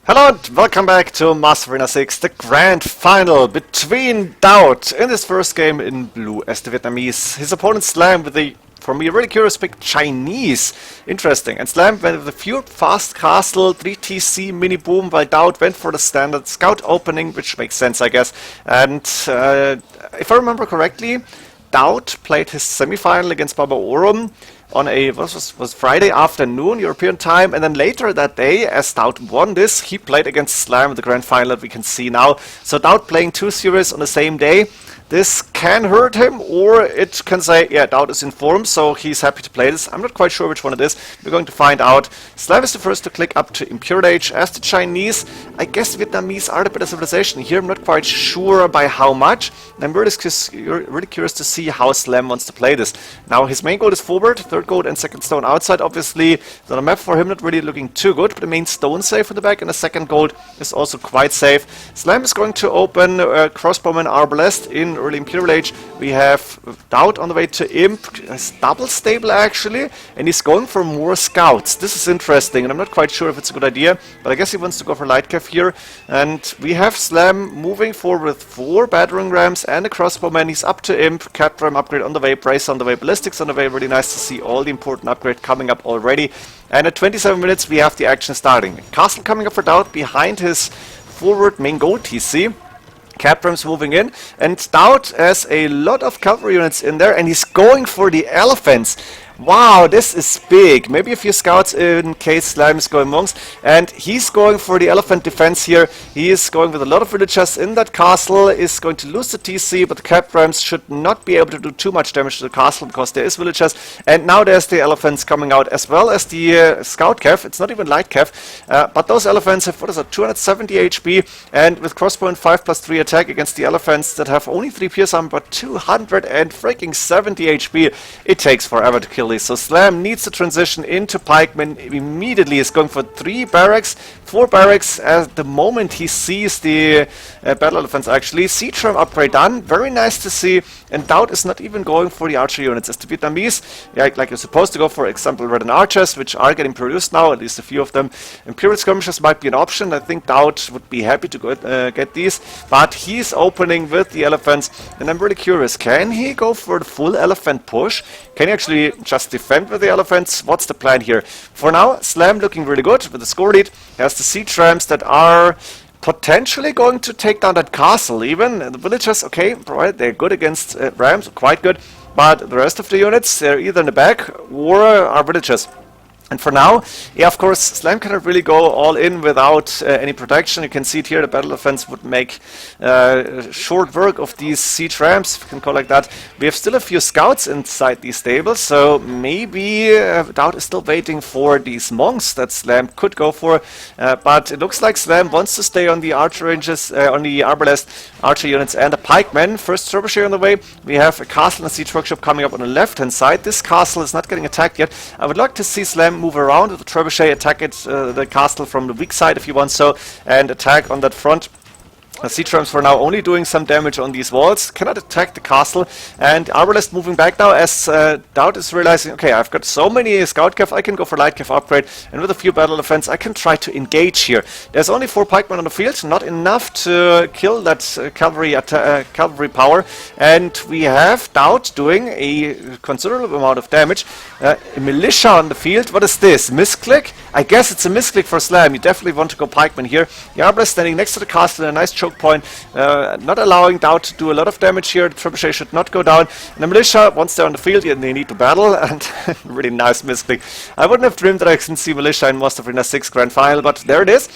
Hello and welcome back to MoA6, the grand final between DauT in his first game in blue as the Vietnamese. His opponent Slam with the, for me, really curious pick Chinese. Interesting. And Slam went with a pure fast castle, 3TC mini boom, while DauT went for the standard scout opening, which makes sense, I guess. And if I remember correctly, DauT played his semi-final against Baba Orum on a was Friday afternoon European time, and then later that day, as DauT won this, he played against Slam in the grand final that we can see now. So DauT playing two series on the same day. This can hurt him, or it can say, yeah, DauT is in form, so he's happy to play this. I'm not quite sure which one it is. We're going to find out. Slam is the first to click up to Imperial Age. As the Chinese, I guess Vietnamese are the better civilization here. I'm not quite sure by how much. I'm really curious to see how Slam wants to play this. Now, his main goal is forward, third gold and second stone outside. Obviously, the map for him not really looking too good, but the main stone safe in the back and the second gold is also quite safe. Slam is going to open crossbowman arbalest in early Imperial Age. We have DauT on the way to Imp, it's double stable actually, and he's going for more scouts. This is interesting, and I'm not quite sure if it's a good idea, but I guess he wants to go for light cav here. And we have Slam moving forward with 4 battering rams and a crossbowman. He's up to Imp, cat ram upgrade on the way, brace on the way, ballistics on the way. Really nice to see all the important upgrade coming up already. And at 27 minutes we have the action starting. Castle coming up for DauT behind his forward main gold TC. Caprams moving in, and DauT has a lot of cavalry units in there, and he's going for the elephants. Wow, this is big. Maybe a few scouts in case Slam is going monks. And he's going for the elephant defense here. He is going with a lot of villagers in that castle. Is going to lose the TC, but the cap rams should not be able to do too much damage to the castle because there is villagers. And now there's the elephants coming out as well as the scout cav. It's not even light cav. But those elephants have, what is it, 270 HP. And with crossbow and 5+3 attack against the elephants that have only 3 pierce armor but 270 HP, it takes forever to kill. So Slam needs to transition into pikemen immediately. He's going for 3 barracks, 4 barracks at the moment he sees the battle elephants actually. Siege ram upgrade done, very nice to see. And DauT is not even going for the archer units. As the Vietnamese, yeah, like you're supposed to go for example Red archers, which are getting produced now, at least a few of them. Imperial skirmishers might be an option. I think DauT would be happy to go, get these, but he's opening with the elephants, and I'm really curious, can he go for the full elephant push? Can he actually just defend with the elephants? What's the plan here? For now, Slam looking really good with the score lead. He has the siege rams that are potentially going to take down that castle even. The villagers, okay, right, they're good against rams, quite good, but the rest of the units, they're either in the back or are villagers. And for now, yeah, of course, Slam cannot really go all in without any protection. You can see it here, the battle offense would make short work of these siege rams, if you can call it like that. We have still a few scouts inside these stables, so maybe DauT is still waiting for these monks that Slam could go for. But it looks like Slam wants to stay on the archer ranges, on the arbalest archer units and the pikemen. First trebuchet on the way. We have a castle and a siege workshop coming up on the left-hand side. This castle is not getting attacked yet. I would like to see Slam move around with the trebuchet, attack it, the castle from the weak side if you want so, and attack on that front. Siege rams for now only doing some damage on these walls, cannot attack the castle, and Arbalest moving back now as DauT is realizing, okay, I've got so many scout cav, I can go for light cav upgrade, and with a few battle defense I can try to engage here. There's only 4 pikemen on the field, not enough to kill that cavalry power, and we have DauT doing a considerable amount of damage. A militia on the field, what is this? Misclick? I guess it's a misclick for Slam. You definitely want to go pikemen here. The Arbalest standing next to the castle in a nice choke point, not allowing DauT to do a lot of damage here. The trebuchet should not go down. And the militia, once they're on the field, they need to battle, and really nice misclick. I wouldn't have dreamed that I can see militia in Most of Arena 6 grand final, but there it is.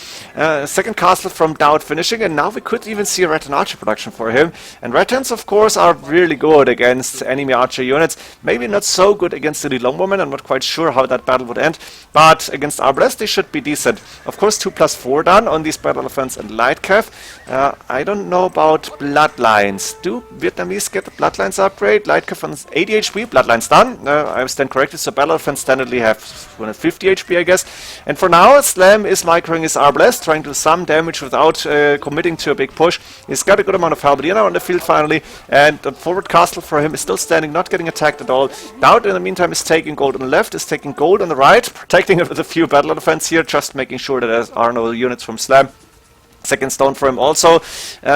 Second castle from DauT finishing, and now we could even see a Rattan archer production for him. And Rattans, of course, are really good against enemy archer units. Maybe not so good against the longbowmen. I'm not quite sure how that battle would end, but against Arbalest they should be decent. Of course, 2+4 done on these battle offense and light cav. I don't know about Bloodlines. Do Vietnamese get the Bloodlines upgrade? Lightcraft on 80 HP, Bloodlines done. I stand corrected, so Battle Offense standardly have 150 HP, I guess. And for now, Slam is microing his Arbalest, trying to do some damage without committing to a big push. He's got a good amount of Halberdier on the field finally, and the forward castle for him is still standing, not getting attacked at all. DauT in the meantime is taking gold on the left, is taking gold on the right, protecting it with a few battle defense here, just making sure that there are no units from Slam. Second stone for him also,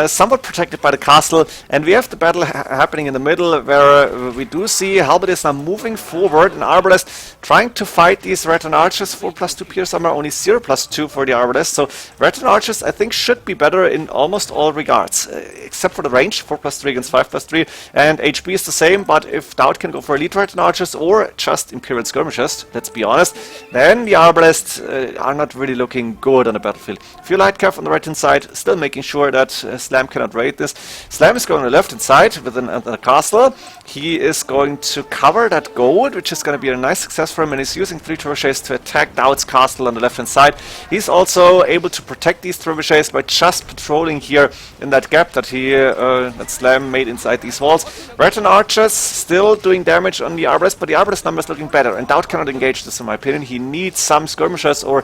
somewhat protected by the castle, and we have the battle happening in the middle where we do see Halberdier now moving forward, and Arbalest trying to fight these Rattan Archers. 4+2 pierce armor, only 0+2 for the Arbalest, so Rattan Archers I think should be better in almost all regards, except for the range, 4+3 against 5+3, and HP is the same, but if DauT can go for elite Rattan Archers or just Imperial Skirmishers, let's be honest, then the Arbalest are not really looking good on the battlefield. Few Lightcraft on the right hand side, still making sure that Slam cannot raid this. Slam is going on the left hand side with a castle. He is going to cover that gold, which is going to be a nice success for him, and he's using 3 trebuchets to attack DauT's castle on the left hand side. He's also able to protect these trebuchets by just patrolling here in that gap that that Slam made inside these walls. Rattan Archers still doing damage on the Arbalest, but the Arbalest number is looking better, and DauT cannot engage this in my opinion. He needs some skirmishers or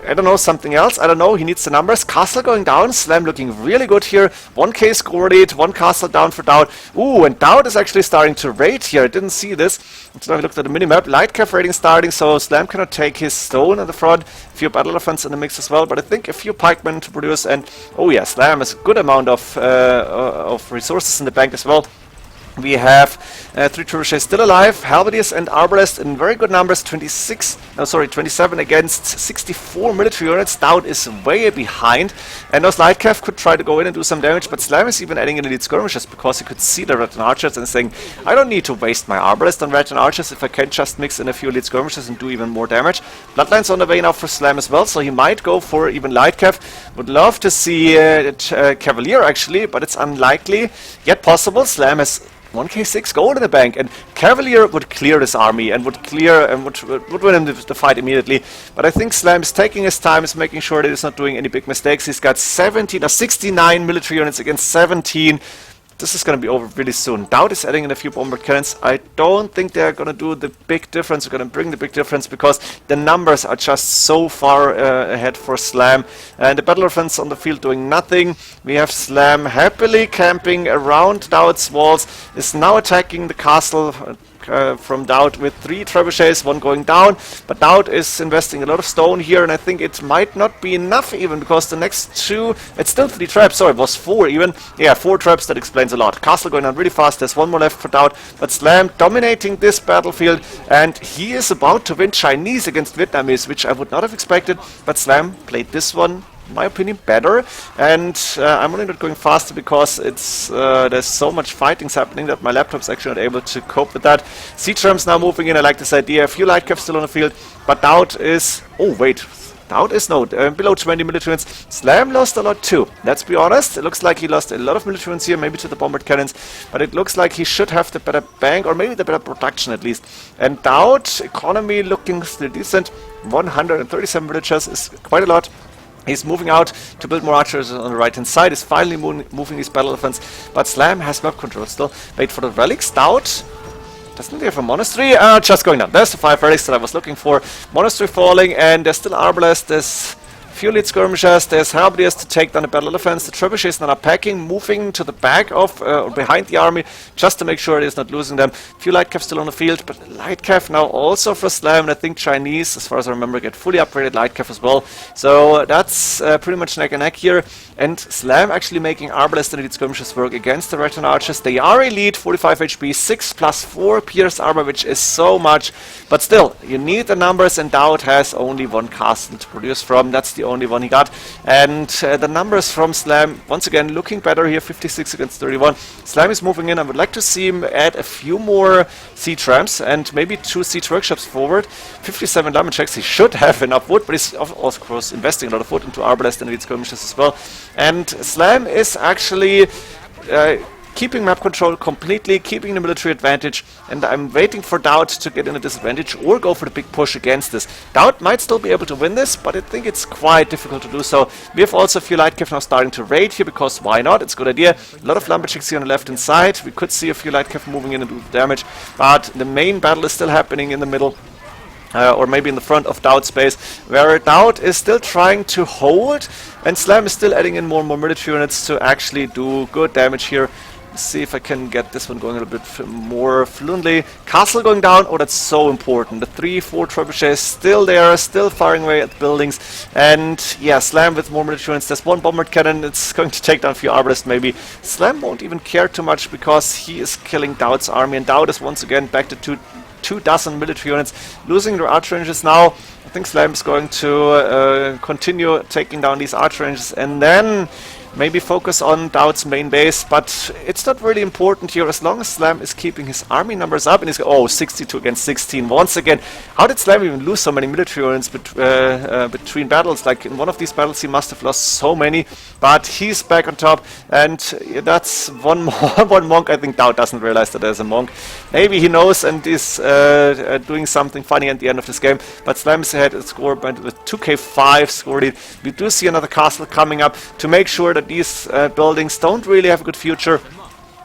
I don't know, something else. I don't know. He needs the numbers. Castle going down. Slam looking really good here. 1k score lead. 1 castle down for DauT. Ooh, and DauT is actually starting to raid here. I didn't see this until I looked at the minimap. Lightcraft raiding starting, so Slam cannot take his stone in the front. A few battle defense in the mix as well, but I think a few pikemen to produce. And oh yeah, Slam has a good amount of resources in the bank as well. We have 3 trebuchets still alive, Halberdiers and Arbalest in very good numbers, 27 against 64 military units. DauT is way behind, and those Lightcraft could try to go in and do some damage, but Slam is even adding in elite skirmishers because he could see the Rattan Archers and saying, I don't need to waste my Arbalest on Rattan Archers if I can just mix in a few elite skirmishers and do even more damage. Bloodlines on the way now for Slam as well, so he might go for even Lightcraft. Would love to see Cavalier actually, but it's unlikely, yet possible. Slam has 1k6 gold in the bank, and Cavalier would clear this army and would clear and would win him the fight immediately. But I think Slam is taking his time, is making sure that he's not doing any big mistakes. He's got 69 military units against 17. This is going to be over really soon. DauT is adding in a few bombard cannons. I don't think they're going to do the big difference. They're going to bring the big difference because the numbers are just so far ahead for Slam. And the battle offense on the field doing nothing. We have Slam happily camping around DauT's walls. Is now attacking the castle from DauT with 3 trebuchets, 1 going down, but DauT is investing a lot of stone here, and I think it might not be enough even, because the next 2, it's still 3 traps, sorry, it was 4 even, yeah, 4 traps, that explains a lot. Castle going on really fast, there's 1 more left for DauT, but Slam dominating this battlefield, and he is about to win Chinese against Vietnamese, which I would not have expected, but Slam played this one, in my opinion, better, and I'm only not going faster because it's there's so much fightings happening that my laptop's actually not able to cope with that. Siege Rams now moving in, I like this idea. A few Lightcraft still on the field, but DauT is... oh wait, DauT is no, below 20 military units. Slam lost a lot too, let's be honest. It looks like he lost a lot of military units here, maybe to the bombard cannons, but it looks like he should have the better bank, or maybe the better production at least. And DauT, economy looking still decent, 137 villagers is quite a lot. He's moving out to build more archers on the right hand side. He's finally moving his battle defense, but Slam has map control still. Wait for the relics. DauT doesn't he have a monastery? Just going down. There's the 5 relics that I was looking for. Monastery falling, and there's still Arbalest. There's few elite skirmishers, there's Halberdiers to take down the battle defense, the trebuchets now are packing, moving to the back of, or behind the army, just to make sure it is not losing them. Few Lightcraft still on the field, but Lightcraft now also for Slam, and I think Chinese, as far as I remember, get fully upgraded Lightcraft as well. So that's pretty much neck and neck here, and Slam actually making Arbalest and elite skirmishers work against the Rattan Archers. They are elite, 45 HP, 6+4 pierce armor, which is so much, but still, you need the numbers, and DauT has only 1 castle to produce from. That's the only one he got, and the numbers from Slam once again looking better here, 56 against 31. Slam is moving in. I would like to see him add a few more siege ramps and maybe 2 siege workshops forward. 57 damage checks, he should have enough wood, but he's of course investing a lot of wood into Arbalest and elite skirmishes as well. And Slam is actually keeping map control completely, keeping the military advantage, and I'm waiting for DauT to get in a disadvantage or go for the big push against this. DauT might still be able to win this, but I think it's quite difficult to do so. We have also a few light cav now starting to raid here, because why not? It's a good idea. A lot of lumberjacks here on the left hand side. We could see a few light cav moving in and do damage, but the main battle is still happening in the middle. Or maybe in the front of DauT space, where DauT is still trying to hold, and Slam is still adding in more and more military units to actually do good damage here. Let's see if I can get this one going a little bit more fluently. Castle going down, oh, that's so important. The 3-4 trebuchets still there, still firing away at buildings. And yeah, Slam with more military units. There's one bombard cannon, it's going to take down a few arbalists maybe. Slam won't even care too much because he is killing DauT's army, and DauT is once again back to two dozen military units, losing their archer ranges now. I think Slam is going to continue taking down these archer ranges and then maybe focus on DauT's main base, but it's not really important here as long as Slam is keeping his army numbers up. And he's 62 against 16 once again. How did Slam even lose so many military units between battles? Like in one of these battles he must have lost so many, but he's back on top, and that's one monk. I think DauT doesn't realize that there's a monk. Maybe he knows and is doing something funny at the end of this game, but Slam is ahead at score with 2k5 score lead. We do see another castle coming up to make sure that these buildings don't really have a good future.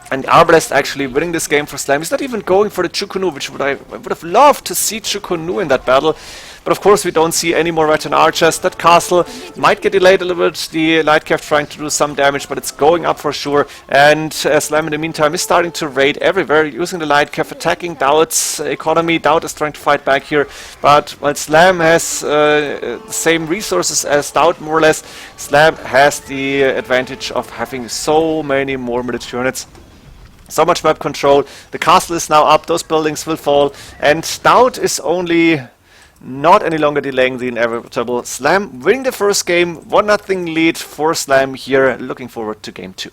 And Arbalest actually winning this game for Slam. He's not even going for the Chukunu, which I would have loved to see Chukunu in that battle. But of course we don't see any more veteran archers. That castle might get delayed a little bit. The light cav trying to do some damage, but it's going up for sure. And Slam in the meantime is starting to raid everywhere, using the light cav, attacking DauT's economy. DauT is trying to fight back here. But while Slam has the same resources as DauT more or less, Slam has the advantage of having so many more military units. So much map control. The castle is now up, those buildings will fall, and DauT is only not any longer delaying the inevitable. Slam winning the first game, 1-0 lead for Slam here. Looking forward to game 2.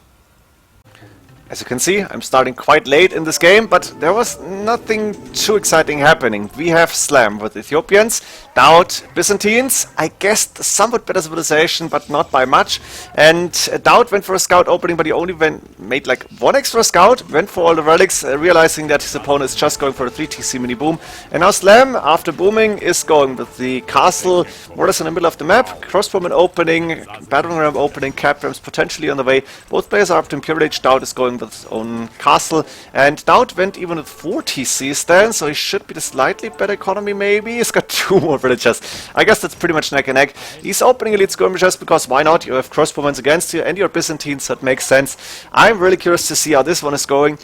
As you can see, I'm starting quite late in this game, but there was nothing too exciting happening. We have Slam with Ethiopians, DauT, Byzantines, I guessed somewhat better civilization, but not by much. And DauT went for a scout opening, but he only made like one extra scout, went for all the relics, realizing that his opponent is just going for a 3TC mini boom. And now Slam, after booming, is going with the castle more or less in the middle of the map, crossbowman opening, battering ram opening, cap rams potentially on the way. Both players are up to Imperial Age. DauT is going with his own castle, and DauT went even with 4 TCs then, so he should be the slightly better economy maybe. He's got 2 more villagers. I guess that's pretty much neck and neck. He's opening elite skirmishers because why not? You have crossbowmen against you and your Byzantines, so it makes sense. I'm really curious to see how this one is going.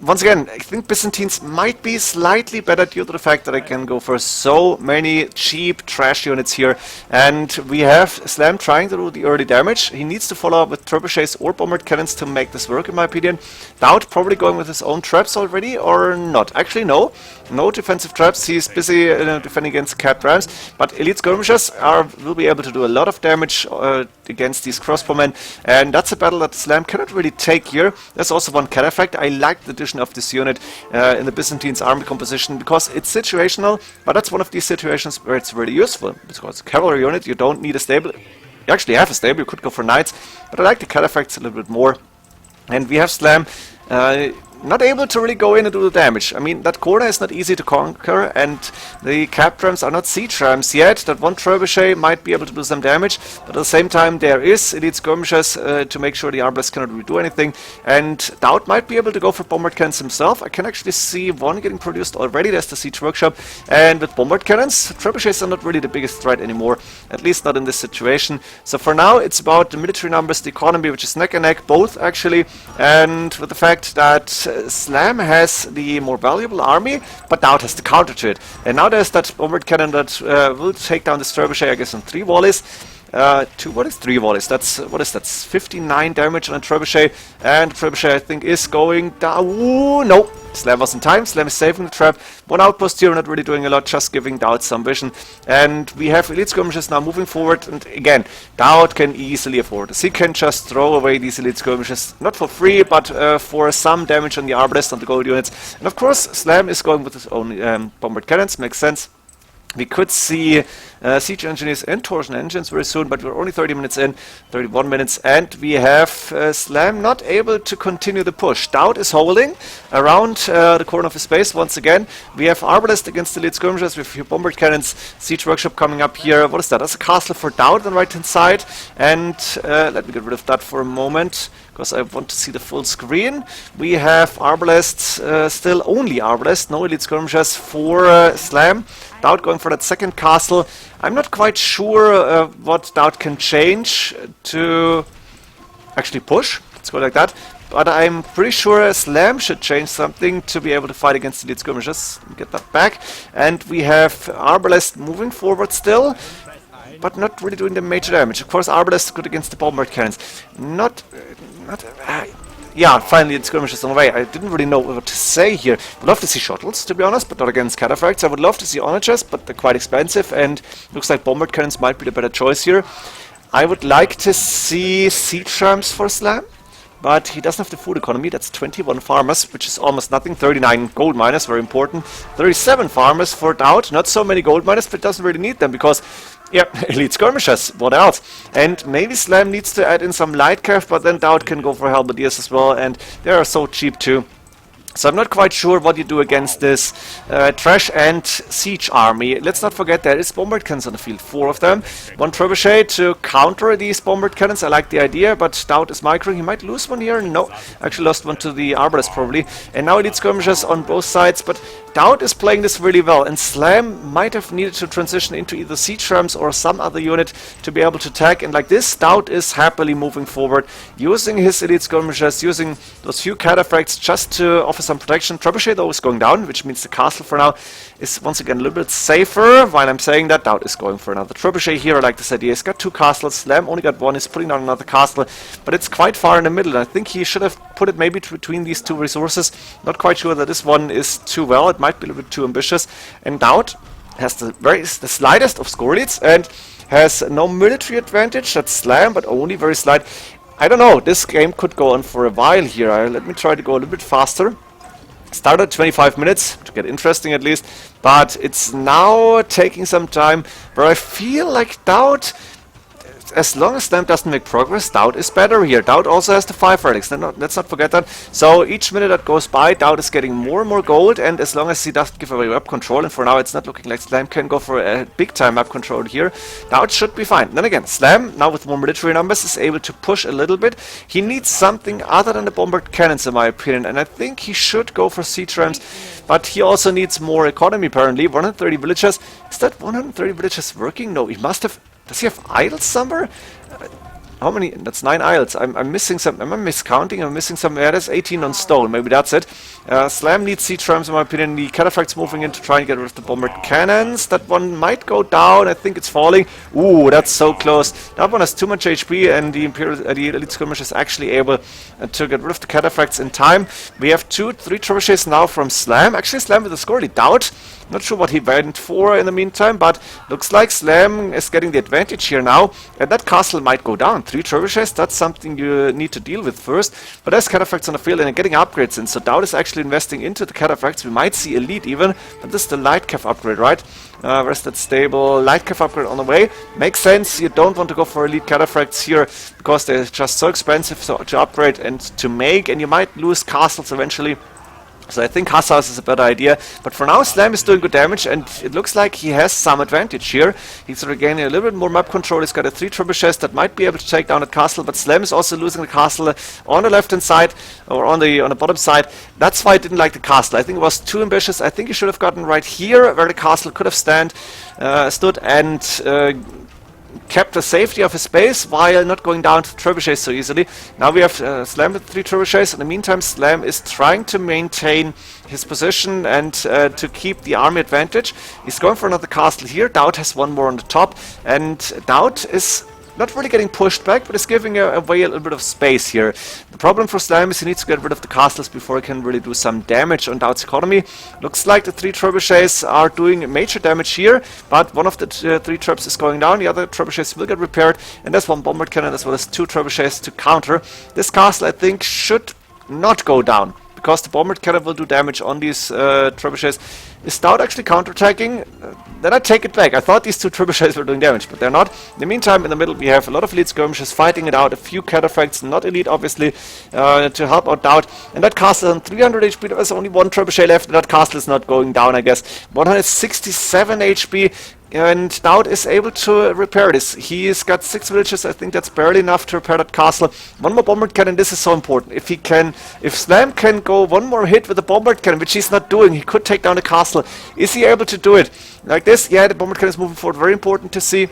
Once again, I think Byzantines might be slightly better due to the fact that I can go for so many cheap trash units here. And we have Slam trying to do the early damage. He needs to follow up with trebuchets or bombard cannons to make this work, in my opinion. DauT probably going with his own traps already, or not. Actually, no. No defensive traps. He's busy defending against cat rams. But elite skirmishers will be able to do a lot of damage against these crossbowmen. And that's a battle that Slam cannot really take here. There's also one cat effect. I like the addition of this unit in the Byzantines army composition because it's situational, but that's one of these situations where it's really useful. Because cavalry unit, you don't need a stable. You actually have a stable, you could go for knights, but I like the cat effects a little bit more. And we have Slam not able to really go in and do the damage. I mean, that corner is not easy to conquer, and the cap rams are not siege rams yet. That one trebuchet might be able to do some damage, but at the same time there is elite skirmishers to make sure the arbalest cannot really do anything, and DauT might be able to go for bombard cannons himself. I can actually see one getting produced already. There's the siege workshop, and with bombard cannons, trebuchets are not really the biggest threat anymore, at least not in this situation. So for now it's about the military numbers, the economy, which is neck and neck, both actually, and with the fact that Slam has the more valuable army, but DauT has the counter to it. And now there's that bombard cannon that will take down this trebuchet, I guess, on 3 volleys. 2 volleys? 3 volleys. That's, what is that? 59 damage on a trebuchet. And the trebuchet, I think, is going down. Ooh, no! Slam was in time. Slam is saving the trap. One outpost here, not really doing a lot, just giving DauT some vision. And we have elite skirmishers now moving forward. And again, DauT can easily afford this. He can just throw away these elite skirmishers, not for free, but for some damage on the arbalest, on the gold units. And of course, Slam is going with his own bombard cannons. Makes sense. We could see siege engineers and torsion engines very soon, but we're only 30 minutes in, 31 minutes, and we have Slam not able to continue the push. DauT is holding around the corner of his base once again. We have Arbalest against the elite skirmishers with a few bombard cannons, siege workshop coming up here. What is that? That's a castle for DauT on the right hand side, and let me get rid of that for a moment, because I want to see the full screen. We have Arbalest, still only Arbalest, no elite skirmishers for Slam. DauT going for that second castle. I'm not quite sure what DauT can change to actually push. Let's go like that. But I'm pretty sure Slam should change something to be able to fight against elite skirmishers. Get that back. And we have Arbalest moving forward still, but not really doing the major damage. Of course, Arbalest is good against the bombard cannons. Yeah, finally the skirmishers on the way. I didn't really know what to say here. Would love to see shuttles, to be honest, but not against cataphracts. I would love to see onagers, but they're quite expensive, and looks like bombard cannons might be the better choice here. I would like to see siege trams for Slam, but he doesn't have the food economy. That's 21 farmers, which is almost nothing. 39 gold miners, very important. 37 farmers for DauT. Not so many gold miners, but doesn't really need them because, yeah, elite skirmishers. What else? And maybe Slam needs to add in some light cav, but then DauT can go for halberdiers as well, and they are so cheap too. So I'm not quite sure what you do against this trash and siege army. Let's not forget there is bombard cannons on the field, 4 of them. 1 trebuchet to counter these bombard cannons. I like the idea, but DauT is microing. He might lose one here. No, actually lost one to the Arbalest probably. And now elite skirmishers on both sides, but DauT is playing this really well, and Slam might have needed to transition into either siege rams or some other unit to be able to attack, and like this, DauT is happily moving forward, using his elite skirmishers, using those few cataphracts just to offer some protection. Trebuchet though is going down, which means the castle for now is once again a little bit safer. While I'm saying that, DauT is going for another trebuchet here. I like this idea. He's got 2 castles, Slam only got 1, he's putting down another castle, but it's quite far in the middle. I think he should have put it maybe between these 2 resources. Not quite sure that this one is too well. It might be a little bit too ambitious. And DauT has the slightest of score leads and has no military advantage. That's Slam, but only very slight. I don't know. This game could go on for a while here. Let me try to go a little bit faster. Started 25 minutes to get interesting at least, but it's now taking some time where I feel like DauT, as long as Slam doesn't make progress, DauT is better here. DauT also has the 5 relics, let's not forget that. So each minute that goes by, DauT is getting more and more gold, and as long as he doesn't give away map control, and for now it's not looking like Slam can go for a big time map control here, DauT should be fine. Then again, Slam, now with more military numbers, is able to push a little bit. He needs something other than the bombard cannons in my opinion, and I think he should go for siege rams, but he also needs more economy apparently. 130 villagers. Is that 130 villagers working? No, he must have... Does he have isles somewhere? How many? That's 9 isles. I'm missing some. Am I miscounting? I'm missing some. Yeah, there's 18 on stone. Maybe that's it. Slam needs siege rams in my opinion. The cataphracts moving in to try and get rid of the bombard cannons. That one might go down. I think it's falling. Ooh, that's so close. That one has too much HP, and the elite skirmish is actually able to get rid of the cataphracts in time. We have 2-3 trebuchets now from Slam. Actually, Slam with a score lead. DauT. Not sure what he went for in the meantime, but looks like Slam is getting the advantage here now, and that castle might go down. 3 trebuchets, that's something you need to deal with first, but there's cataphracts on the field and getting upgrades in, so DauT is actually investing into the cataphracts. We might see elite even, but this is the light cav upgrade, right? Where's that stable light cav upgrade on the way? Makes sense. You don't want to go for elite cataphracts here because they're just so expensive to upgrade and to make, and you might lose castles eventually. So I think Hussars is a better idea, but for now Slam is doing good damage, and it looks like he has some advantage here. He's regaining a little bit more map control. He's got a 3 trebuchets that might be able to take down the castle, but Slam is also losing the castle on the left hand side, or on the bottom side. That's why I didn't like the castle. I think it was too ambitious. I think he should have gotten right here where the castle could have stood and kept the safety of his base while not going down to trebuchets so easily. Now we have Slam with 3 trebuchets. In the meantime, Slam is trying to maintain his position and to keep the army advantage. He's going for another castle here. DauT has 1 more on the top, and DauT is not really getting pushed back, but is giving away a little bit of space here. The problem for Slam is he needs to get rid of the castles before he can really do some damage on DauT's economy. Looks like the 3 trebuchets are doing major damage here, but one of the 3 trebs is going down. The other trebuchets will get repaired, and there's 1 bombard cannon as well as 2 trebuchets to counter. This castle, I think, should not go down, because the bombard cannon will do damage on these trebuchets. Is DauT actually counterattacking? Then I take it back. I thought these two trebuchets were doing damage, but they're not. In the meantime, in the middle, we have a lot of elite skirmishers fighting it out. A few cataphracts, not elite, obviously, to help out DauT. And that castle is on 300 HP. There's only one trebuchet left. And that castle is not going down, I guess. 167 HP. And DauT is able to repair this. He's got 6 villages. I think that's barely enough to repair that castle. One more bombard cannon. This is so important. If Slam can go one more hit with the bombard cannon, which he's not doing, he could take down the castle. Is he able to do it like this? Yeah, the bombard cannon is moving forward. Very important to see.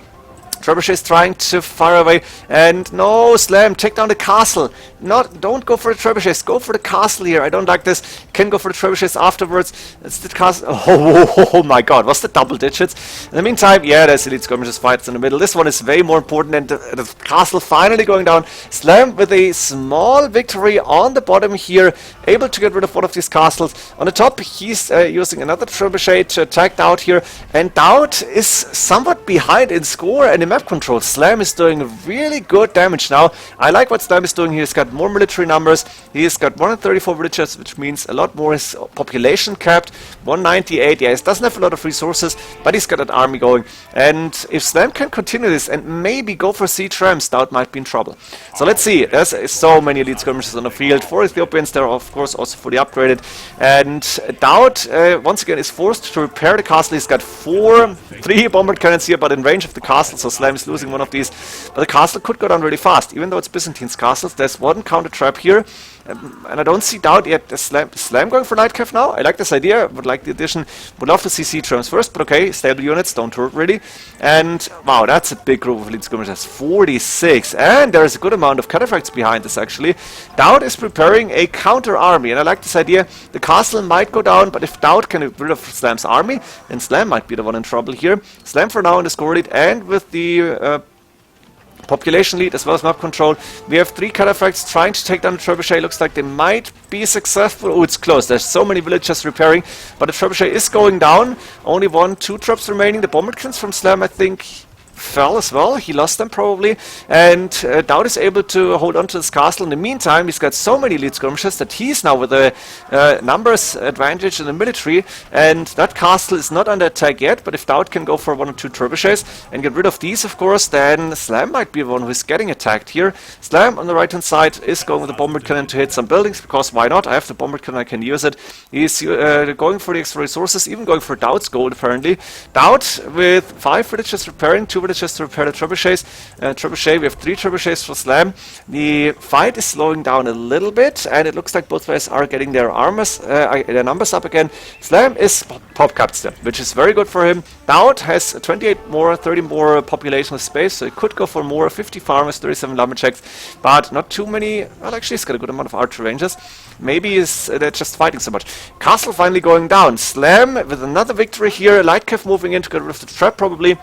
Trebuchet is trying to fire away, and no, Slam, take down the castle. Don't go for the trebuchets, go for the castle here. I don't like this. Can go for the trebuchets afterwards. It's the castle. Oh my god, what's the double digits? In the meantime, yeah, there's elite skirmishes fights in the middle. This one is way more important, and the castle finally going down. Slam with a small victory on the bottom here, able to get rid of one of these castles. On the top, he's using another trebuchet to attack DauT here, and DauT is somewhat behind in score and in map control. Slam is doing really good damage now. I like what Slam is doing here. He's got more military numbers. He's got 134 villages, which means a lot more. His population capped 198. Yeah, he doesn't have a lot of resources, but he's got that army going. And if Slam can continue this and maybe go for siege rams, DauT might be in trouble. So let's see. There's so many elite skirmishes on the field. 4 Ethiopians. They're of course also fully upgraded. And DauT once again is forced to repair the castle. He's got 3 bombard cannons here, but in range of the castle. So Slam is losing one of these. But the castle could go down really fast. Even though it's Byzantine's castles, there's one counter trap here. And I don't see DauT yet. Slam going for Nightcav now? I like this idea. Would like the addition. Would love to see siege rams first, but okay. Stable units don't hurt really. And wow, that's a big group of elite skirmishers. 46. And there's a good amount of cataphracts behind this actually. DauT is preparing a counter army. And I like this idea. The castle might go down, but if DauT can get rid of Slam's army, then Slam might be the one in trouble here. Slam for now in the score lead, and with the population lead as well as map control. We have 3 cataphracts trying to take down the trebuchet. Looks like they might be successful. Oh, it's close. There's so many villagers repairing, but the trebuchet is going down. Only 2 traps remaining. The bombard cannons from Slam, I think, fell as well. He lost them probably, and DauT is able to hold on to this castle. In the meantime, he's got so many elite skirmishes that he's now with a numbers advantage in the military, and that castle is not under attack yet. But if DauT can go for 1 or 2 trebuchets and get rid of these, of course, then Slam might be the one who is getting attacked here. Slam on the right hand side is going with the bombard cannon to hit some buildings, because why not? I have the bombard cannon, I can use it. He's going for the extra resources, even going for DauT's gold apparently. DauT with 5 villages repairing, 2 villages to repair the trebuchets. We have 3 trebuchets for Slam. The fight is slowing down a little bit, and it looks like both players are getting their their numbers up again. Slam is pop capped still, which is very good for him. DauT has 28 more, 30 more population space, so he could go for more. 50 farmers, 37 lumberjacks, but not too many. Well, actually, he's got a good amount of archer ranges. Maybe they're just fighting so much. Castle finally going down. Slam with another victory here. Lightcav moving in to get rid of the trap probably,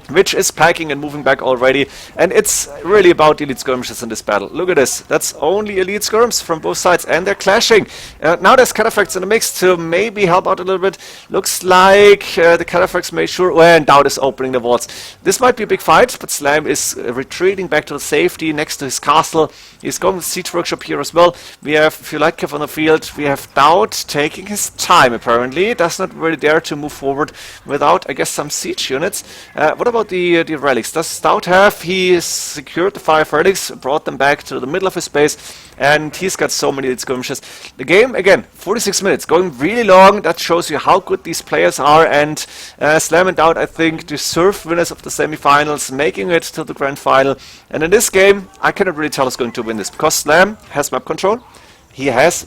which is packing and moving back already. And it's really about elite skirmishes in this battle. Look at this. That's only elite skirms from both sides, and they're clashing. Now there's cataphracts in the mix to maybe help out a little bit. Looks like the cataphracts made sure. Oh, and DauT is opening the vaults. This might be a big fight, but Slam is retreating back to the safety next to his castle. He's going with Siege Workshop here as well. We have Lightcav on the field. We have DauT taking his time apparently. Does not really dare to move forward without, I guess, some siege units. What about the relics? Does DauT have? He secured the 5 relics, brought them back to the middle of his base, and he's got so many skirmishes. The game, again, 46 minutes, going really long. That shows you how good these players are, and Slam and DauT, I think, deserve winners of the semifinals, making it to the grand final. And in this game, I cannot really tell who's going to win this, because Slam has map control. He has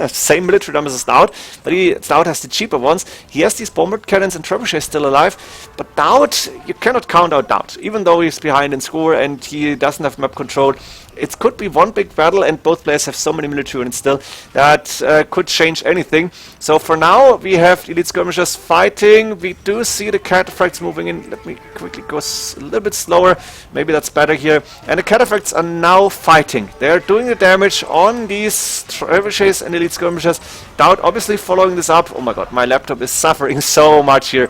same military numbers as DauT, but DauT has the cheaper ones. He has these bombard cannons and trebuchets still alive, but DauT, you cannot count out DauT, even though he's behind in score and he doesn't have map control. It could be one big battle, and both players have so many military units still that could change anything. So for now, we have elite skirmishers fighting. We do see the cataphracts moving in. Let me quickly go a little bit slower. Maybe that's better here. And the cataphracts are now fighting. They're doing the damage on these trebuchets and elite skirmishers. DauT obviously following this up. Oh my god, my laptop is suffering so much here.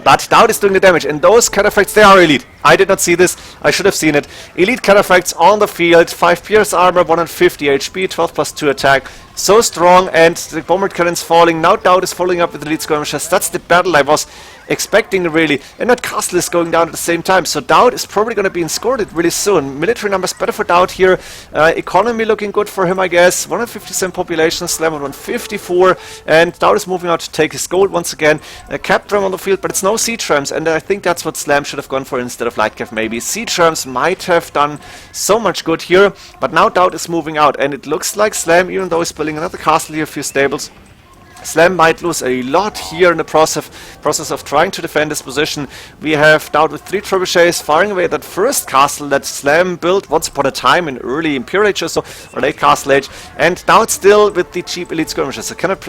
But DauT is doing the damage, and those cataphracts, they are elite. I did not see this. I should have seen it. Elite Cataphracts on the field. 5 pierce armor, 150 HP, 12 plus 2 attack. So strong, and the bombard cannon's falling. Now DauT is following up with elite skirmishers. That's the battle I was expecting, really. And that castle is going down at the same time. So DauT is probably going to be escorted really soon. Military numbers better for DauT here. Economy looking good for him, I guess. 157 population, Slam at 154. And DauT is moving out to take his gold once again. Cap ram on the field, but it's no siege rams. And I think that's what Slam should have gone for instead of light cav, maybe. Siege rams might have done so much good here. But now DauT is moving out. And it looks like Slam, even though he's building another castle here, a few stables, Slam might lose a lot here in the process of trying to defend his position. We have DauT with 3 trebuchets firing away that first castle that Slam built once upon a time in early Imperial Age or so, or late Castle Age. And DauT still with the cheap elite skirmishers. I cannot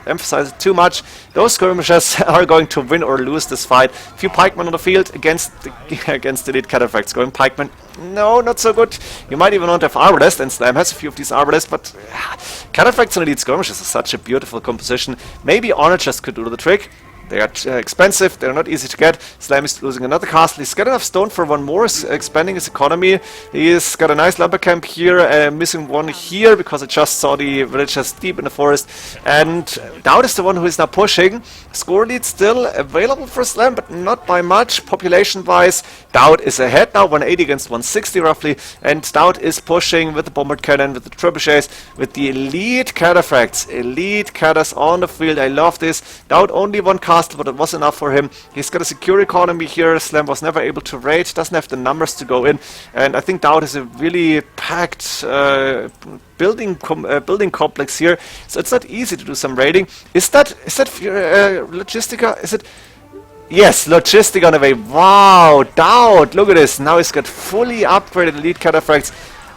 emphasize it too much. Those skirmishers are going to win or lose this fight. A few pikemen on the field against the elite cataphracts. Going pikemen. No, not so good. You might even want to have Arbalest, and Slam has a few of these Arbalest, but cataphracts and elite skirmishers is such a beautiful composition. Maybe Onagers could do the trick. They are expensive, they're not easy to get. Slam is losing another castle. He's got enough stone for one more, expanding his economy. He's got a nice lumber camp here, missing one here because I just saw the villagers deep in the forest. And DauT is the one who is now pushing. Score lead still available for Slam, but not by much. Population-wise, DauT is ahead now, 180 against 160 roughly. And DauT is pushing with the bombard cannon, with the trebuchets, with the elite cataphracts. Elite catas on the field. I love this. DauT only one castle, but it was enough for him. He's got a secure economy here. Slam was never able to raid, doesn't have the numbers to go in, and I think DauT is a really packed building complex here, so it's not easy to do some raiding. Is that Logistica? Is it? Yes, Logistica on the way. Wow, DauT, look at this. Now he's got fully upgraded elite cataphracts.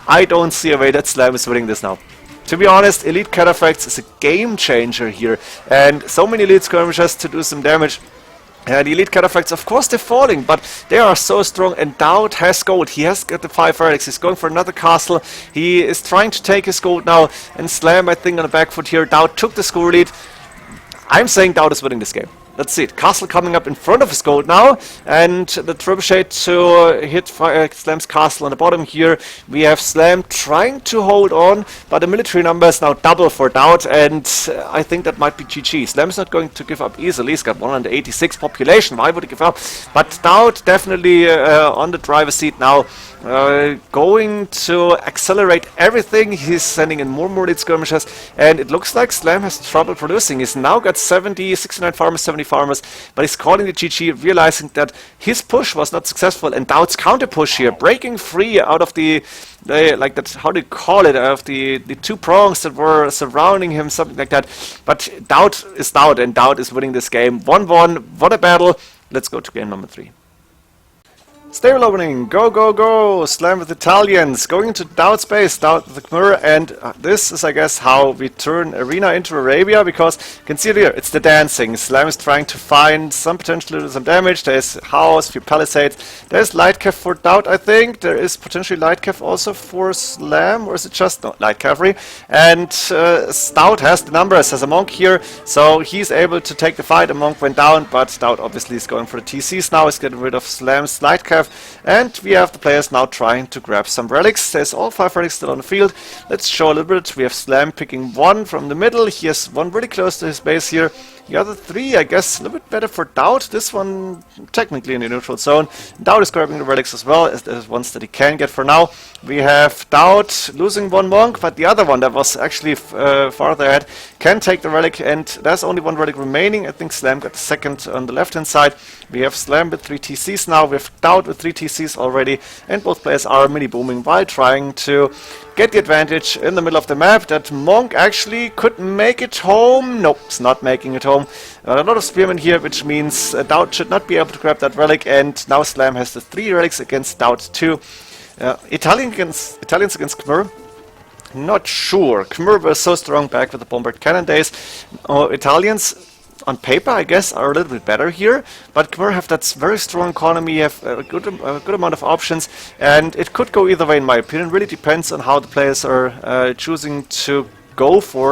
I don't see a way that Slam is winning this now. To be honest, elite cataphracts is a game changer here, and so many elite skirmishers to do some damage. The elite cataphracts, of course, they're falling, but they are so strong, and DauT has gold. He has got the 5 relics. He's going for another castle. He is trying to take his gold now, and Slam, I think, on the back foot here. DauT took the score lead. I'm saying DauT is winning this game. Let's see it. Castle coming up in front of his gold now, and the trebuchet to hit Slam's castle on the bottom here. We have Slam trying to hold on, but the military numbers now double for DauT, and I think that might be GG. Slam is not going to give up easily. He's got 186 population. Why would he give up? But DauT definitely on the driver's seat now. Going to accelerate everything. He's sending in more elite skirmishers, and it looks like Slam has trouble producing. He's now got 69 farmers, 70 farmers, but he's calling the GG, realizing that his push was not successful, and DauT's counter push here, breaking free out of the like that, how do you call it, of the 2 prongs that were surrounding him, something like that. But DauT is DauT, and DauT is winning this game. 1-1, what a battle. Let's go to game number 3. Stable opening, go, go, go! Slam with Italians, going into DauT's base, DauT with the Khmer, and this is, I guess, how we turn Arena into Arabia, because you can see it here, it's the dancing. Slam is trying to find some potential to do some damage. There's house, few palisades, there's light cav for DauT, I think, there is potentially light cav also for Slam, or is it just no, light cavalry? And DauT has the numbers, has a monk here, so he's able to take the fight. A monk went down, but DauT obviously is going for the TCs now, he's getting rid of Slam's light cav. And we have the players now trying to grab some relics. There's all 5 relics still on the field. Let's show a little bit. We have Slam picking 1 from the middle. He has 1 really close to his base here. The other 3, I guess, a little bit better for DauT. This one technically in the neutral zone. DauT is grabbing the relics as well, as there's ones that he can get for now. We have DauT losing 1 monk, but the other one that was actually farther ahead can take the relic, and there's only 1 relic remaining. I think Slam got the second on the left hand side. We have Slam with 3 TCs now. We have DauT with 3 TCs already, and both players are mini booming while trying to get the advantage in the middle of the map. That monk actually could make it home. Nope, it's not making it home. A lot of spearmen here, which means DauT should not be able to grab that relic, and now Slam has the 3 relics against DauT 2. Italians against Khmer. Not sure. Khmer were so strong back with the bombard cannon days. Italians, on paper, I guess, are a little bit better here, but Khmer have that very strong economy, have a good amount of options, and it could go either way in my opinion. Really depends on how the players are choosing to go for,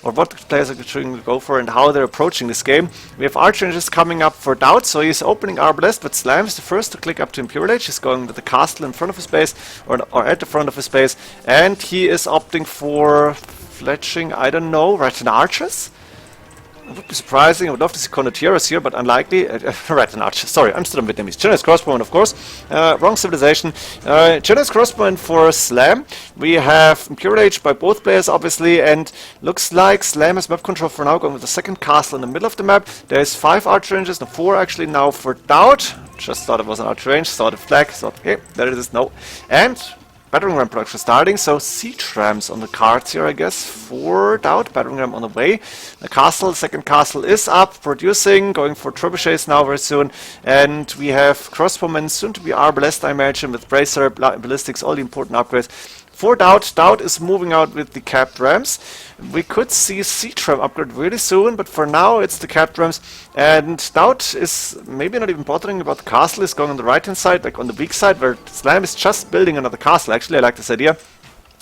or what players are going to go for, and how they're approaching this game. We have Archangels coming up for DauT, so he's opening Arbalest, but Slam is the first to click up to Imperial Age. He's going with the castle in front of his base, or at the front of his base, and he is opting for fletching, I don't know, Rattan Archers? It would be surprising. I would love to see Conquerors here, but unlikely. Rattan Archers. Sorry, I'm still on Vietnamese. Chinese Crossbowmen, of course. Wrong civilization. Chinese Crossbowmen for Slam. We have Imperial Age by both players, obviously, and looks like Slam has map control for now, going with the second castle in the middle of the map. There's 5 Archranges, no 4 actually now for DauT. Just thought it was an Archrange, saw the flag, thought, okay, there it is, no. And battering ram production starting, so siege rams on the cards here, I guess, for DauT. Battering ram on the way. The castle, second castle is up, producing, going for trebuchets now very soon. And we have crossbowmen, soon to be arbalest, I imagine, with bracer, ballistics, all the important upgrades. For DauT, DauT is moving out with the capped rams. We could see siege ram upgrade really soon, but for now it's the capped rams. And DauT is maybe not even bothering about the castle, is going on the right hand side, like on the weak side, where Slam is just building another castle. Actually, I like this idea.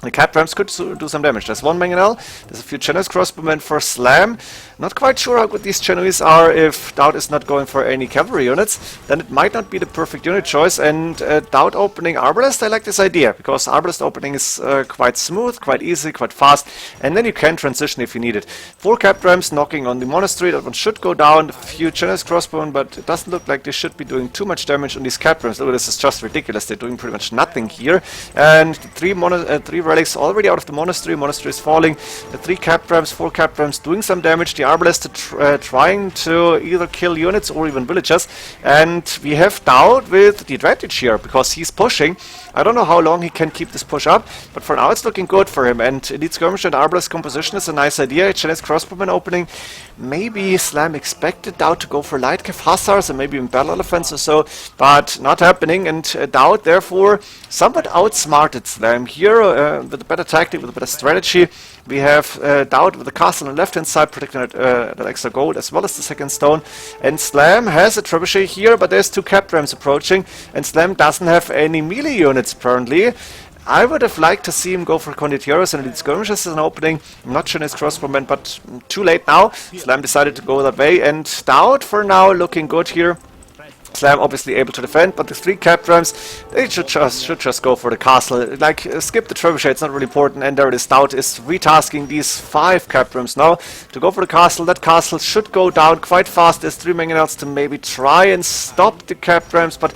The capped rams could do some damage. There's one mangonel, there's a few Chinese crossbowmen for Slam. Not quite sure how good these Chinese are. If DauT is not going for any cavalry units, then it might not be the perfect unit choice. And DauT opening Arbalest, I like this idea, because Arbalest opening is quite smooth, quite easy, quite fast, and then you can transition if you need it. 4 capped rams knocking on the monastery, that one should go down. A few Chinese crossbowmen, but it doesn't look like they should be doing too much damage on these capped rams. Look, this is just ridiculous. They're doing pretty much nothing here. And 3 relics already out of the monastery. Monastery is falling. The 3 capped rams, 4 capped rams doing some damage. The Arbalest trying to either kill units or even villagers. And we have DauT with the advantage here, because he's pushing. I don't know how long he can keep this push up, but for now it's looking good for him. And Elite Skirmisher and Arbalest composition is a nice idea. Chinese crossbowman opening. Maybe Slam expected DauT to go for light cav hussars and maybe even battle elephants or so, but not happening. And DauT therefore somewhat outsmarted Slam here with a better tactic, with a better strategy. We have DauT with the castle on the left hand side, protecting that extra gold as well as the second stone. And Slam has a trebuchet here, but there's 2 capped rams approaching, and Slam doesn't have any melee units apparently. I would have liked to see him go for Conquerors and Elite Skirmishers as an opening. Not Chinese crossbowmen, but too late now. Slam decided to go that way, and DauT for now looking good here. Slam obviously able to defend, but the 3 capped rams, they should just go for the castle. Like, skip the trebuchet, it's not really important. And there it is, DauT is retasking these 5 capped rams now to go for the castle. That castle should go down quite fast. There's 3 mangonels to maybe try and stop the capped rams, but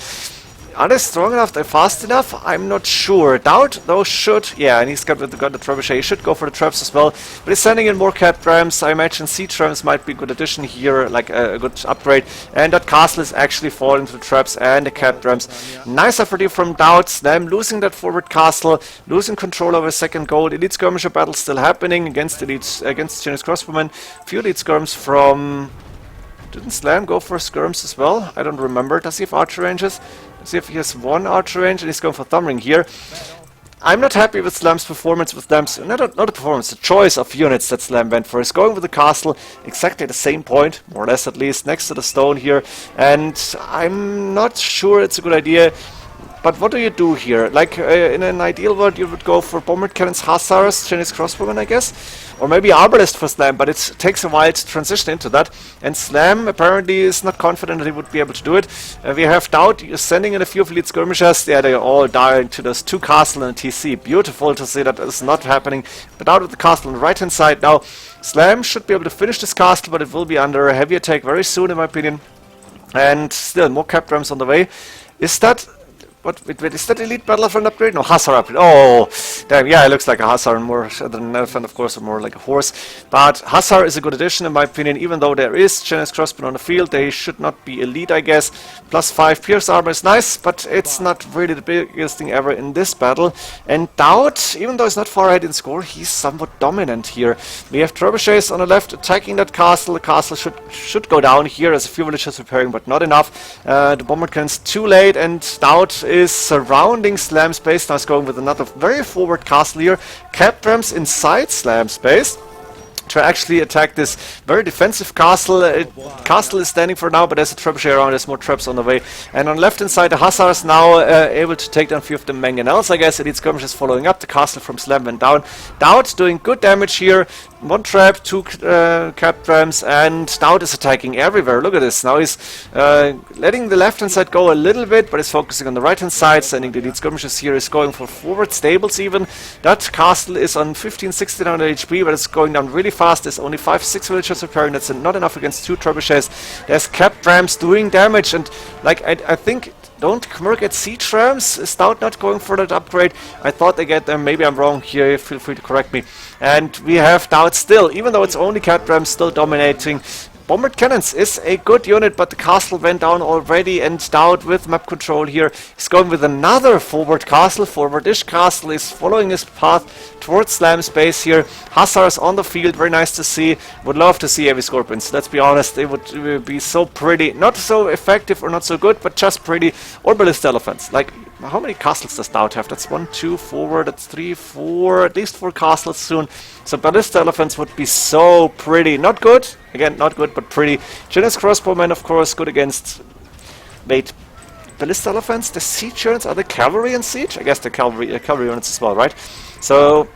are they strong enough? They're fast enough? I'm not sure. DauT, though, should. Yeah, and he's got the trebuchet. He should go for the traps as well. But he's sending in more capped rams. I imagine siege rams might be a good addition here, like a good upgrade. And that castle is actually falling to the traps and the capped rams. Nice effort here from DauT. Slam losing that forward castle, losing control over second gold. Elite Skirmisher battle still happening against Chinese crossbowmen. Few elite skirms from... Didn't Slam go for skirms as well? I don't remember. Does he have archer ranges? See if he has 1 archer range, and he's going for thumb ring here. I'm not happy with Slam's performance, with Slam's, not the performance, the choice of units that Slam went for. He's going with the castle exactly at the same point, more or less at least, next to the stone here, and I'm not sure it's a good idea. But what do you do here? Like, in an ideal world, you would go for bombard cannons, hussars, Chinese crossbowmen, I guess. Or maybe Arbalest for Slam, but it takes a while to transition into that. And Slam apparently is not confident that he would be able to do it. We have DauT sending in a few of Elite Skirmishers. Yeah, they are all dying to those 2 castle and TC. Beautiful to see that is not happening. But DauT with the castle on the right hand side now. Slam should be able to finish this castle, but it will be under a heavy attack very soon, in my opinion. And still, more capped rams on the way. Is that... Wait, is that Elite Battle Elephant upgrade? No, Hussar upgrade. Oh, damn, yeah, it looks like a Hussar, more than an elephant, of course, or more like a horse. But Hussar is a good addition, in my opinion, even though there is Chinese crossbow on the field. They should not be elite, I guess. Plus 5 pierce armor is nice, but it's not really the biggest thing ever in this battle. And DauT, even though he's not far ahead in score, he's somewhat dominant here. We have trebuchets on the left attacking that castle. The castle should go down here as a few villagers repairing, but not enough. The bombard cannon's too late, and DauT is surrounding Slam space. Now he's going with another very forward castle here. Capped rams inside Slam space. to actually attack this very defensive castle. Castle is standing for now, but there's a trebuchet around, there's more traps on the way. And on left hand side, the Hussars now able to take down a few of the mangonels, I guess. Elite skirmishes following up. The castle from Slam went down. DauT doing good damage here. 1 trap, 2 cap drams, and DauT is attacking everywhere. Look at this. Now he's letting the left hand side go a little bit, but is focusing on the right hand side, sending the elite skirmishes here. Is going for forward stables even. That castle is on 1500 HP, but it's going down really fast. There's only 5-6 villagers repairing. That's not enough against 2 trebuchets. There's cap drams doing damage, and like I think. Don't Khmer get siege rams? Is DauT not going for that upgrade? I thought they get them. Maybe I'm wrong here. Feel free to correct me. And we have DauT still, even though it's only cat rams, still dominating. Bombard cannons is a good unit, but the castle went down already, and DauT with map control here is going with another forward castle. Forwardish castle is following his path towards Slam space here. Hussars on the field, very nice to see. Would love to see heavy scorpions, let's be honest. It would be so pretty. Not so effective or not so good, but just pretty. Or ballista elephants. Like, how many castles does DauT have? That's 1, 2, 4, that's 3, 4, at least 4 castles soon. So ballista elephants would be so pretty. Not good, again, not good, but pretty. Generous crossbowmen, of course, good against... Wait, ballista elephants? The siege units? Are the cavalry in siege? I guess the cavalry units as well, right? So,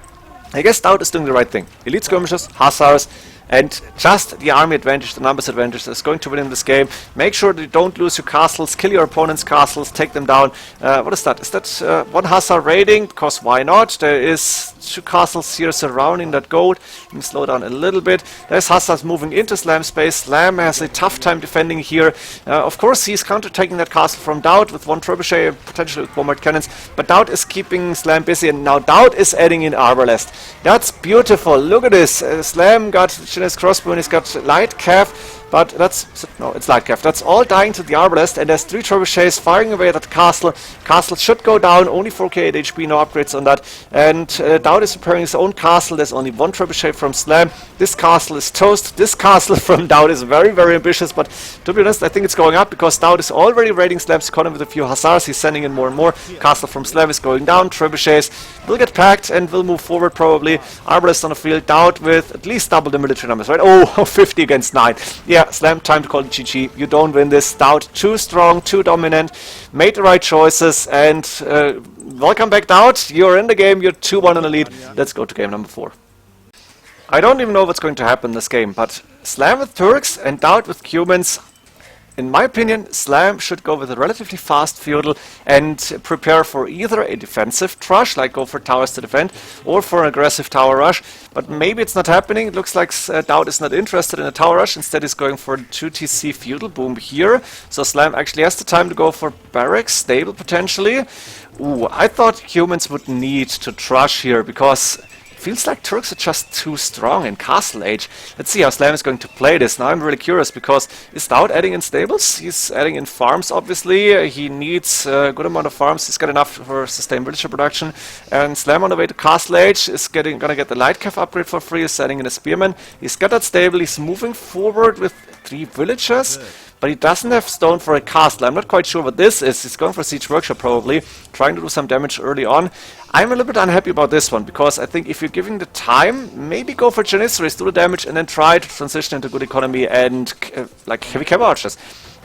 I guess DauT is doing the right thing. Elite skirmishers, Hussars, and just the army advantage, the numbers advantage is going to win in this game. Make sure that you don't lose your castles, kill your opponent's castles, take them down. What is that? Is that 1 Hussar raiding? Because why not? There is 2 castles here surrounding that gold. Let me slow down a little bit. There's Hussars moving into Slam space. Slam has a tough time defending here. Of course, he's counter-taking that castle from DauT with 1 trebuchet, potentially with bombard cannons. But DauT is keeping Slam busy, and now DauT is adding in Arbalest. That's beautiful. Look at this. Slam got Generous crossbow, and he's got light cav. But that's... no, it's light cav. That's all dying to the Arbalest, and there's 3 trebuchets firing away at that castle. Castle should go down, only 4k 8 HP, no upgrades on that. And DauT is repairing his own castle. There's only 1 trebuchet from Slam. This castle is toast. This castle from DauT is very, very ambitious, but to be honest, I think it's going up because DauT is already raiding Slam's economy with a few Hussars. He's sending in more and more. Castle from Slam is going down. Trebuchets will get packed and will move forward probably. Arbalest on the field. DauT with at least double the military numbers, right? Oh, 50 against 9. Yeah, Slam, time to call it GG. You don't win this. DauT too strong, too dominant, made the right choices, and welcome back, DauT. You're in the game, you're 2-1 in the lead. Let's go to game number 4. I don't even know what's going to happen in this game, but Slam with Turks and DauT with humans. In my opinion, Slam should go with a relatively fast feudal and prepare for either a defensive trush, like go for towers to defend, or for an aggressive tower rush. But maybe it's not happening. It looks like DauT is not interested in a tower rush. Instead, he's going for a 2TC feudal boom here. So Slam actually has the time to go for barracks, stable potentially. Ooh, I thought humans would need to trush here because... feels like Turks are just too strong in Castle Age. Let's see how Slam is going to play this. Now I'm really curious because is DauT adding in stables? He's adding in farms, obviously. He needs a good amount of farms. He's got enough for sustained villager production. And Slam on the way to Castle Age is gonna get the light cav upgrade for free. He's adding in a spearman. He's got that stable. He's moving forward with 3 villagers. But he doesn't have stone for a castle. I'm not quite sure what this is. He's going for Siege Workshop probably, trying to do some damage early on. I'm a little bit unhappy about this one, because I think if you're giving the time, maybe go for Janissaries, do the damage, and then try to transition into good economy and like heavy cav archers.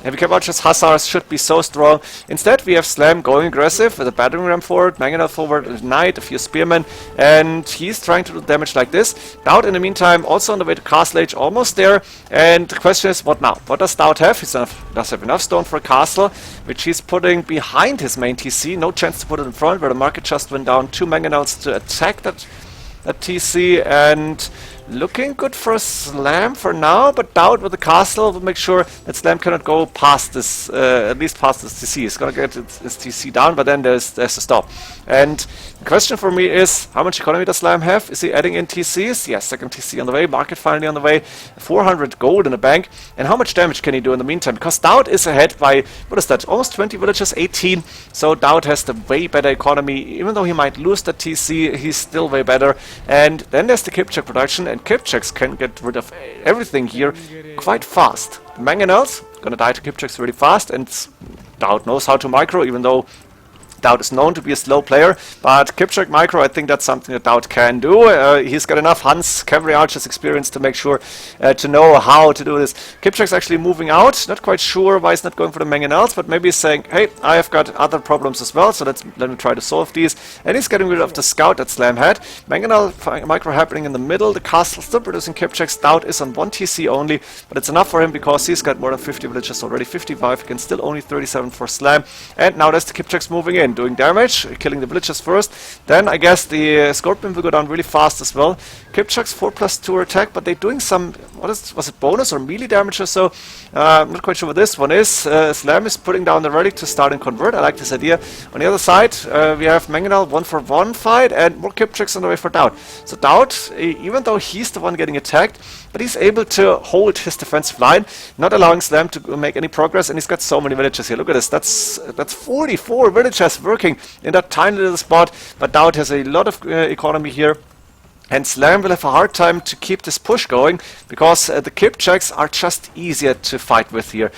Heavy cav archers, Hussars should be so strong. Instead, we have Slam going aggressive with a battering ram forward, mangonel forward, a knight, a few spearmen, and he's trying to do damage like this. DauT, in the meantime, also on the way to Castle Age, almost there. And the question is, what now? What does DauT have? He does have enough stone for a castle, which he's putting behind his main TC. No chance to put it in front, where the market just went down. 2 mangonels to attack that TC, and looking good for Slam for now, but DauT with the castle will make sure that Slam cannot go past this, at least past this TC. He's gonna get his TC down, but then there's a stop. And the question for me is, how much economy does Slam have? Is he adding in TCs? Yes, second TC on the way, market finally on the way, 400 gold in the bank. And how much damage can he do in the meantime? Because DauT is ahead by, what is that, almost 20 villages, 18. So DauT has the way better economy. Even though he might lose the TC, he's still way better. And then there's the Kipchak production, and Kipchaks can get rid of everything here quite fast. The mangonels gonna die to Kipchaks really fast, and DauT knows how to micro, even though DauT is known to be a slow player, but Kipchak Micro, I think that's something that DauT can do. He's got enough Hans, Cavalry Archers experience to make sure to know how to do this. Kipchak's actually moving out, not quite sure why he's not going for the mangonels, but maybe he's saying, hey, I have got other problems as well, so let me try to solve these. And he's getting rid of the scout that Slam had. Mangonel Micro happening in the middle, the castle still producing Kipchaks. DauT is on 1 TC only, but it's enough for him because he's got more than 50 villagers already, 55 against still only 37 for Slam. And now there's the Kipchaks moving in, doing damage, killing the villagers first. Then I guess the Scorpion will go down really fast as well. Kipchaks 4+2 attack, but they're doing some, was it bonus or melee damage or so? I'm not quite sure what this one is. Slam is putting down the relic to start and convert. I like this idea. On the other side, we have Mangonel 1-for-1 fight and more Kipchaks on the way for DauT. So DauT, even though he's the one getting attacked, but he's able to hold his defensive line, not allowing Slam to make any progress, and he's got so many villagers here. Look at this, that's 44 villagers working in that tiny little spot, but DauT has a lot of economy here. And Slam will have a hard time to keep this push going, because the Kipchaks are just easier to fight with here.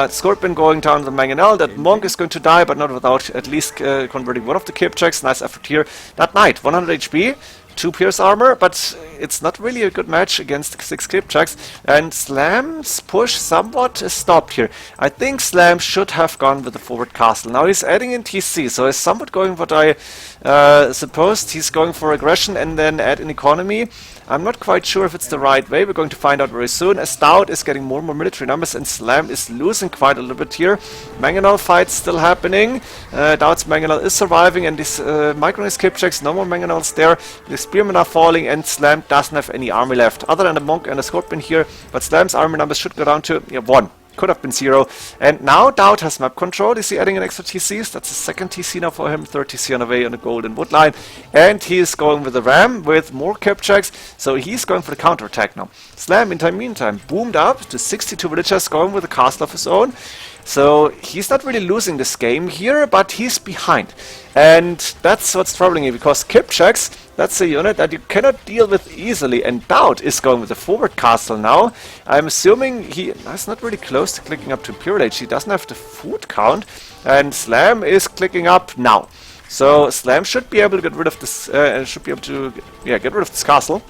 Scorpion going down the Mangonel, that Monk is going to die, but not without at least converting one of the Kipchaks. Nice effort here. That Knight, 100 HP. 2 Pierce armor, but it's not really a good match against 6 Kipchaks, and Slam's push somewhat is stopped here. I think Slam should have gone with the forward castle. Now he's adding in TC, so he's somewhat going what I supposed. He's going for aggression and then add in economy. I'm not quite sure if it's the right way. We're going to find out very soon, as DauT is getting more and more military numbers and Slam is losing quite a little bit here. Mangonel fight still happening. DauT's Mangonel is surviving, and this Micronese Kipchaks, no more Mangonels there. The Spearmen are falling and Slam doesn't have any army left, other than a Monk and a Scorpion here, but Slam's army numbers should go down to 1. Could have been 0. And now DauT has map control. Is he adding an extra TCs? That's the second TC now for him. Third TC on the way on the golden wood line. And he's going with the ram with more Kipchaks. So he's going for the counterattack now. Slam, meantime, boomed up to 62 villagers, going with a castle of his own. So he's not really losing this game here, but he's behind. And that's what's troubling me, because Kipchaks, that's a unit that you cannot deal with easily, and DauT is going with the forward castle now. I'm assuming he's not really close to clicking up to Imperial Age. He doesn't have the food count, and Slam is clicking up now. So Slam should be able to get rid of this, get rid of this castle.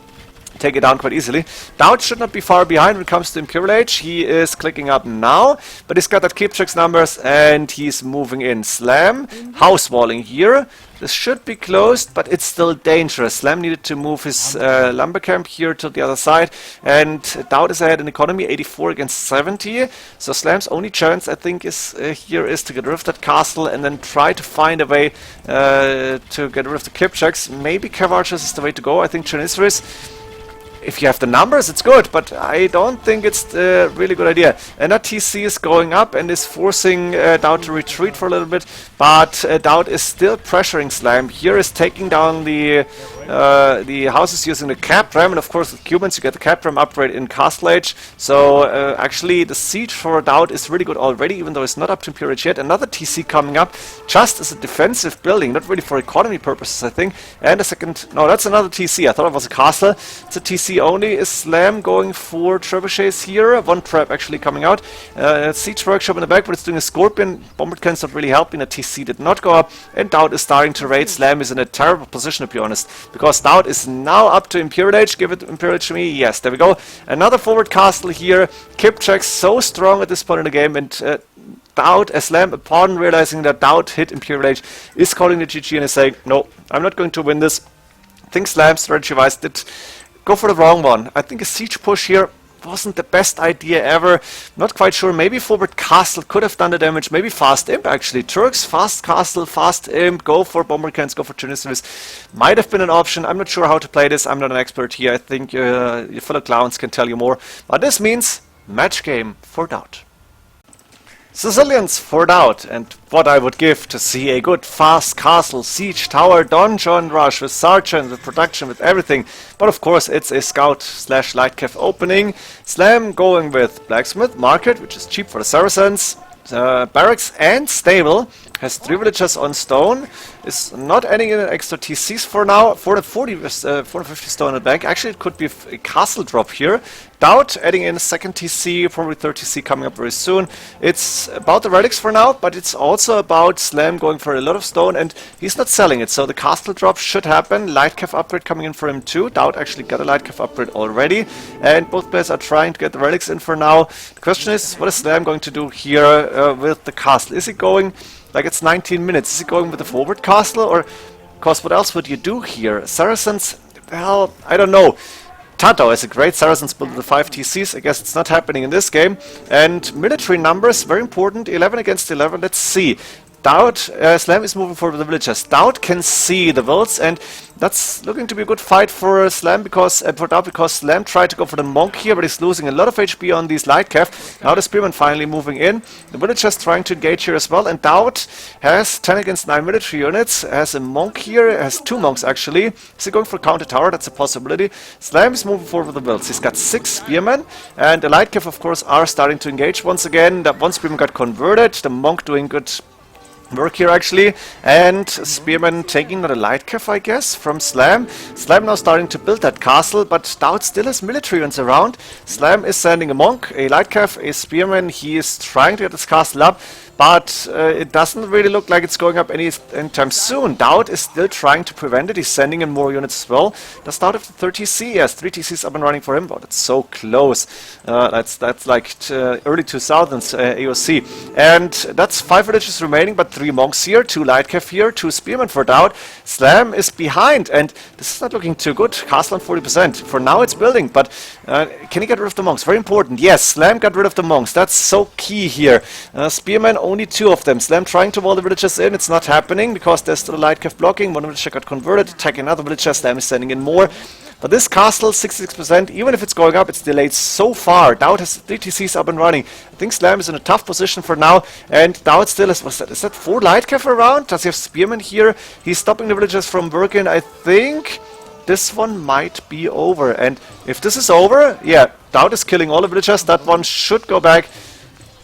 Take it down quite easily. DauT should not be far behind when it comes to Imperial Age. He is clicking up now, but he's got that Kipchaks numbers and he's moving in. Slam, house walling here. This should be closed, but it's still dangerous. Slam needed to move his lumber camp here to the other side, and DauT is ahead in economy, 84 against 70. So Slam's only chance, I think, is here is to get rid of that castle and then try to find a way to get rid of the Kipchaks. Maybe Cav Archers is the way to go. I think Janissaries, if you have the numbers, it's good, but I don't think it's a really good idea. And that TC is going up and is forcing DauT to retreat for a little bit, but DauT is still pressuring Slam. Here is taking down the houses using the cap ram, and of course with Cubans you get the cap ram upgrade in Castle Age. So actually the siege for DauT is really good already, even though it's not up to Imperial Age yet. Another TC coming up, just as a defensive building, not really for economy purposes, I think. And a second, no, that's another TC. I thought it was a castle. It's a TC only. Is Slam going for trebuchets here? One trap actually coming out. Siege workshop in the back, but it's doing a Scorpion. Bombard cannon's not really helping. A TC did not go up, and DauT is starting to raid. Slam is in a terrible position, to be honest, because DauT is now up to Imperial Age. Give it Imperial Age to me. Yes, there we go. Another forward castle here. Kipchaks so strong at this point in the game, and DauT, Slam, upon realizing that DauT hit Imperial Age, is calling the GG and is saying, no, I'm not going to win this. I think Slam, strategy-wise, did go for the wrong one. I think a siege push here wasn't the best idea ever. Not quite sure. Maybe forward castle could have done the damage. Maybe fast imp, actually. Turks, fast castle, fast imp, go for bomber cannons, go for Janissaries. Might have been an option. I'm not sure how to play this. I'm not an expert here. I think your fellow clowns can tell you more. But this means match game for DauT. Sicilians for DauT, and what I would give to see a good fast castle, siege tower, donjon rush with sergeant, with production, with everything. But of course it's a scout / light cav opening. Slam going with blacksmith, market, which is cheap for the Saracens, barracks and stable. has 3 villagers on stone, is not adding in extra TCs for now. 450 stone in the bank. Actually, it could be a castle drop here. DauT adding in a second TC, probably third TC coming up very soon. It's about the relics for now, but it's also about Slam going for a lot of stone, and he's not selling it, so the castle drop should happen. Lightcav upgrade coming in for him too. DauT actually got a Lightcav upgrade already, and both players are trying to get the relics in for now. The question is, what is Slam going to do here with the castle? Is he going... Like, it's 19 minutes. Is he going with the forward castle? Or, of course, what else would you do here? Saracens, well, I don't know. Tato is a great Saracens build with the 5 TCs. I guess it's not happening in this game. And military numbers, very important. 11 against 11. Let's see. DauT, Slam is moving forward with the villagers. DauT can see the wilds, and that's looking to be a good fight for Slam because for DauT, because Slam tried to go for the monk here, but he's losing a lot of HP on these Lightcav. Now the Spearman finally moving in. The villagers trying to engage here as well, and DauT has 10 against 9 military units, has a monk here, has 2 monks actually. Is he going for counter tower? That's a possibility. Slam is moving forward with the wilds. He's got 6 spearmen, and the Lightcav, of course, are starting to engage once again. That one spearman got converted, the monk doing good work here actually, and Spearman taking another Lightcav, I guess, from Slam. Slam now starting to build that castle, but DauT still has military units around. Slam is sending a monk, a Lightcav, a Spearman. He is trying to get this castle up, but it doesn't really look like it's going up anytime soon. DauT is still trying to prevent it. He's sending in more units as well. Does DauT have the 3 TC? Yes, 3 TCs up and running for him. Oh, that's so close. That's like early 2000s AOC. And that's 5 villages remaining, but 3 monks here, 2 Lightcav here, 2 Spearmen for DauT. Slam is behind, and this is not looking too good. Castle on 40%. For now it's building, but can he get rid of the monks? Very important. Yes, Slam got rid of the monks. That's so key here. Spearmen, only 2 of them. Slam trying to wall the villagers in. It's not happening because there's still a Lightcav blocking. One villager got converted, attacking another villager. Slam is sending in more. But this castle, 66%, even if it's going up, it's delayed so far. DauT has 3 TCs up and running. I think Slam is in a tough position for now, and DauT still has, is that 4 Lightcav around? Does he have Spearmen here? He's stopping the villagers from working. I think this one might be over. And if this is over, yeah, DauT is killing all the villagers. That one should go back.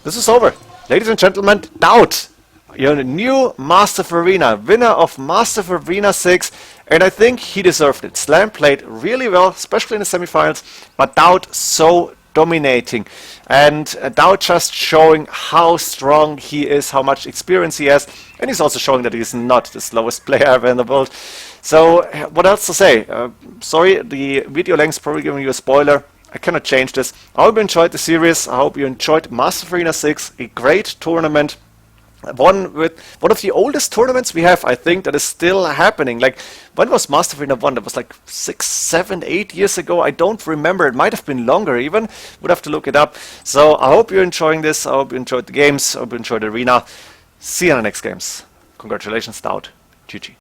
This is over. Ladies and gentlemen, DauT, you're the new Master of Arena, winner of Master of Arena 6, and I think he deserved it. Slam played really well, especially in the semifinals, but DauT so dominating. And DauT just showing how strong he is, how much experience he has, and he's also showing that he's not the slowest player ever in the world. So, what else to say? Sorry, the video length is probably giving you a spoiler. I cannot change this. I hope you enjoyed the series. I hope you enjoyed Master of Arena 6, a great tournament. One of the oldest tournaments we have, I think, that is still happening. Like, when was Master of Arena 1? That was like 6, 7, 8 years ago. I don't remember. It might have been longer even. Would have to look it up. So I hope you're enjoying this. I hope you enjoyed the games. I hope you enjoyed the arena. See you in the next games. Congratulations, DauT. GG.